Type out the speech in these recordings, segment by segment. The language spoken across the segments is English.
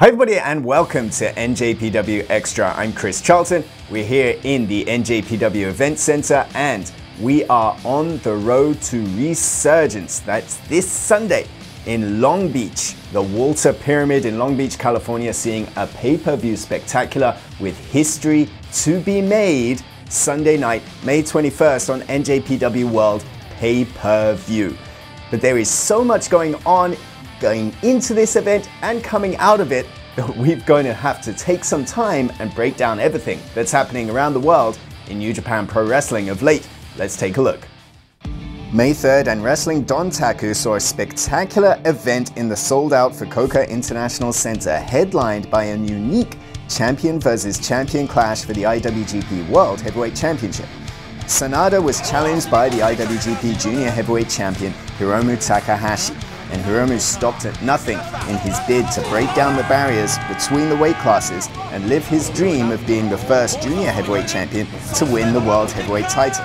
Hi everybody and welcome to NJPW Extra. I'm Chris Charlton. We're here in the NJPW Event Center and we are on the road to Resurgence. That's this Sunday in Long Beach, the Walter Pyramid in Long Beach, California, seeing a pay-per-view spectacular with history to be made Sunday night, May 21st on NJPW World Pay-Per-View. But there is so much going on going into this event and coming out of it that we're going to have to take some time and break down everything that's happening around the world in New Japan Pro Wrestling of late. Let's take a look. May 3rd and Wrestling Dontaku saw a spectacular event in the sold-out Fukuoka International Center, headlined by a unique champion versus champion clash for the IWGP World Heavyweight Championship. Sonata was challenged by the IWGP Junior Heavyweight Champion Hiromu Takahashi, and Hiromu stopped at nothing in his bid to break down the barriers between the weight classes and live his dream of being the first junior heavyweight champion to win the world heavyweight title.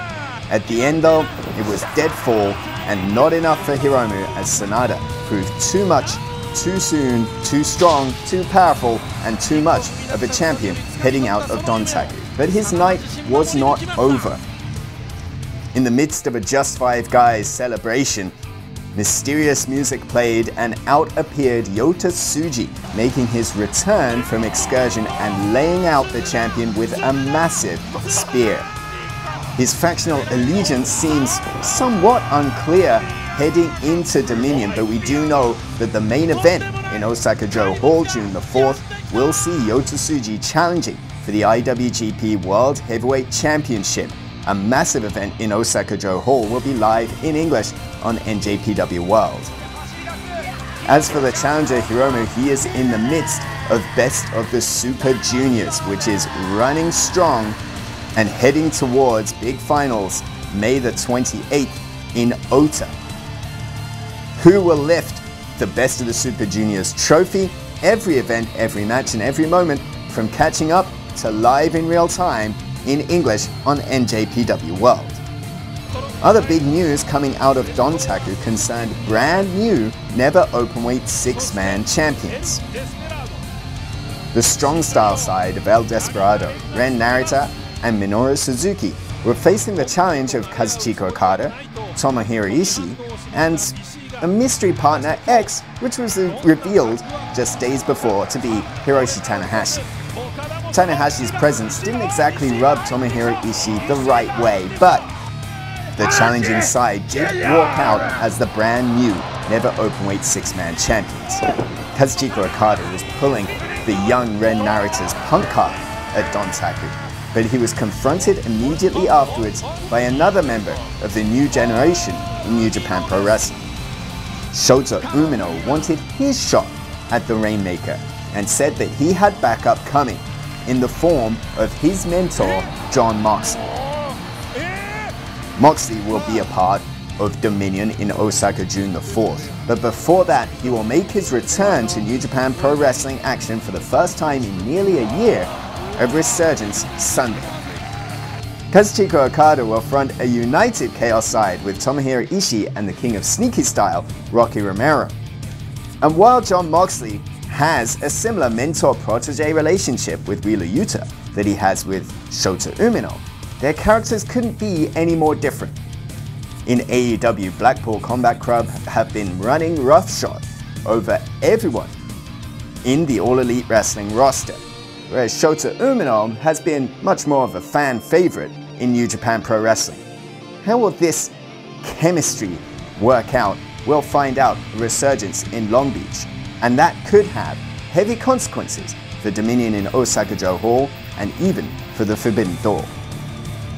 At the end though, it was dead fall and not enough for Hiromu, as Sonata proved too much, too soon, too strong, too powerful, and too much of a champion heading out of Dontaku. But his night was not over. In the midst of a Just Five Guys celebration, mysterious music played and out appeared Yota Tsuji, making his return from excursion and laying out the champion with a massive spear. His factional allegiance seems somewhat unclear heading into Dominion, but we do know that the main event in Osaka-jo Hall June the 4th will see Yota Tsuji challenging for the IWGP World Heavyweight Championship. A massive event in Osaka-jo Hall will be live in English on NJPW World. As for the challenger Hiromu, he is in the midst of Best of the Super Juniors, which is running strong and heading towards big finals May the 28th in Ota. Who will lift the Best of the Super Juniors trophy? Every event, every match, and every moment, from catching up to live in real time in English on NJPW World. Other big news coming out of Dontaku concerned brand new never openweight six-man champions. The strong style side of El Desperado, Ren Narita and Minoru Suzuki were facing the challenge of Kazuchika Okada, Tomohiro Ishii, and a mystery partner X, which was revealed just days before to be Hiroshi Tanahashi. Tanahashi's presence didn't exactly rub Tomohiro Ishii the right way, but the challenging side did walk out as the brand new never openweight six-man champions. Kazuchika Okada was pulling the young Ren Narita's punk card at Dontaku, but he was confronted immediately afterwards by another member of the new generation in New Japan Pro Wrestling. Shota Umino wanted his shot at the Rainmaker and said that he had backup coming in the form of his mentor, John Moxley. Moxley will be a part of Dominion in Osaka June the 4th, but before that he will make his return to New Japan Pro Wrestling action for the first time in nearly a year at Resurgence Sunday. Kazuchika Okada will front a united Chaos side with Tomohiro Ishii and the King of Sneaky Style, Rocky Romero. And while John Moxley has a similar mentor-protege relationship with Wheeler Yuta that he has with Shota Umino, their characters couldn't be any more different. In AEW, Blackpool Combat Club have been running roughshod over everyone in the All Elite Wrestling roster, whereas Shota Umino has been much more of a fan favorite in New Japan Pro Wrestling. How will this chemistry work out? We'll find out at Resurgence in Long Beach, and that could have heavy consequences for Dominion in Osaka-jo Hall and even for the Forbidden Door.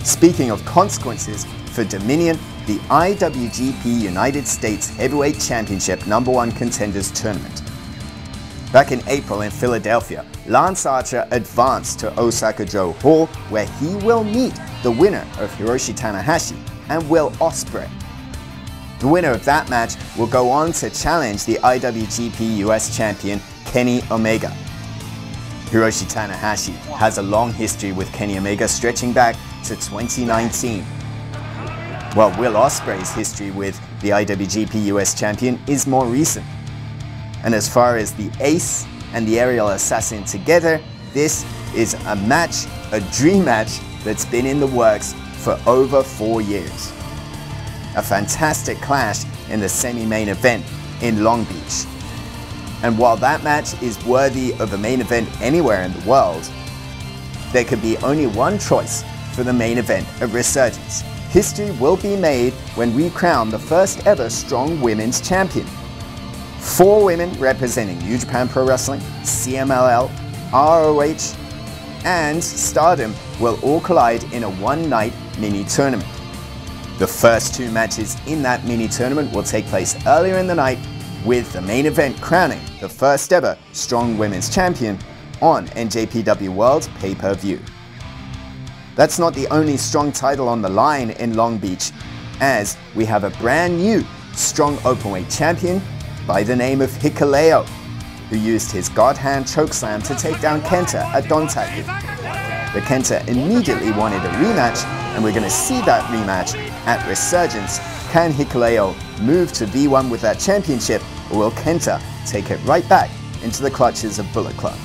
Speaking of consequences for Dominion, the IWGP United States Heavyweight Championship #1 Contenders Tournament. Back in April in Philadelphia, Lance Archer advanced to Osaka-jo Hall, where he will meet the winner of Hiroshi Tanahashi and Will Ospreay. The winner of that match will go on to challenge the IWGP US Champion Kenny Omega. Hiroshi Tanahashi has a long history with Kenny Omega stretching back to 2019. While Will Ospreay's history with the IWGP US Champion is more recent. And as far as the ace and the Aerial Assassin together, this is a match, a dream match that's been in the works for over 4 years. A fantastic clash in the semi-main event in Long Beach. And while that match is worthy of a main event anywhere in the world, there could be only one choice for the main event of Resurgence. History will be made when we crown the first ever strong women's champion. 4 women representing New Japan Pro Wrestling, CMLL, ROH, and Stardom will all collide in a one-night mini-tournament. The first 2 matches in that mini-tournament will take place earlier in the night, with the main event crowning the first ever strong women's champion on NJPW World pay-per-view. That's not the only strong title on the line in Long Beach, as we have a brand new strong openweight champion by the name of Hikuleo, who used his God Hand chokeslam to take down Kenta at Dontaku. But Kenta immediately wanted a rematch, and we're going to see that rematch at Resurgence. Can Hikuleo move to V1 with that championship, or will Kenta take it right back into the clutches of Bullet Club?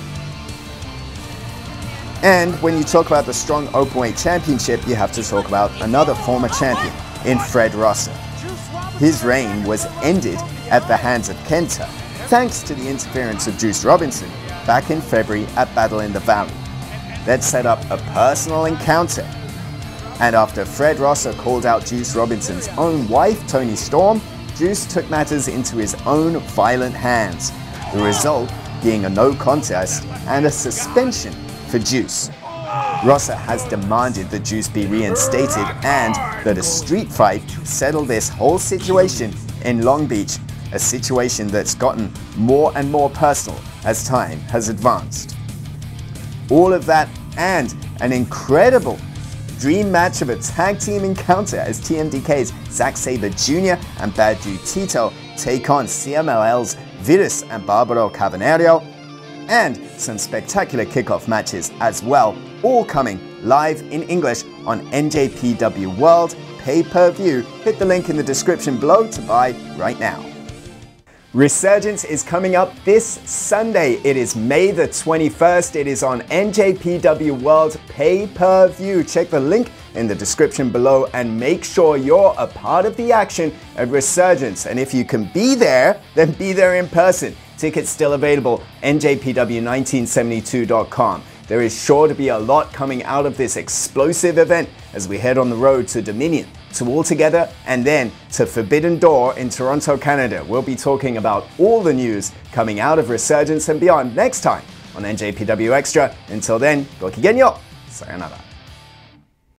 And when you talk about the strong openweight championship, you have to talk about another former champion in Fred Rosser. His reign was ended at the hands of Kenta, thanks to the interference of Juice Robinson back in February at Battle in the Valley. That set up a personal encounter. And after Fred Rosser called out Juice Robinson's own wife, Toni Storm, Juice took matters into his own violent hands. The result being a no contest and a suspension for Juice. Rosser has demanded that Juice be reinstated and that a street fight settle this whole situation in Long Beach, a situation that's gotten more and more personal as time has advanced. All of that and an incredible dream match of a tag team encounter as TMDK's Zack Sabre Jr. and Bad Dude Tito take on CMLL's Virus and Barbaro Cavernario, and some spectacular kickoff matches as well, all coming live in English on NJPW World pay-per-view. Hit the link in the description below to buy right now. Resurgence is coming up this Sunday. It is May the 21st. It is on NJPW World pay-per-view. Check the link in the description below and make sure you're a part of the action at Resurgence. And if you can be there, then be there in person. Tickets still available, njpw1972.com. There is sure to be a lot coming out of this explosive event as we head on the road to Dominion, to All Together, and then to Forbidden Door in Toronto, Canada. We'll be talking about all the news coming out of Resurgence and beyond next time on NJPW Extra. Until then, gokigenyo, sayonara.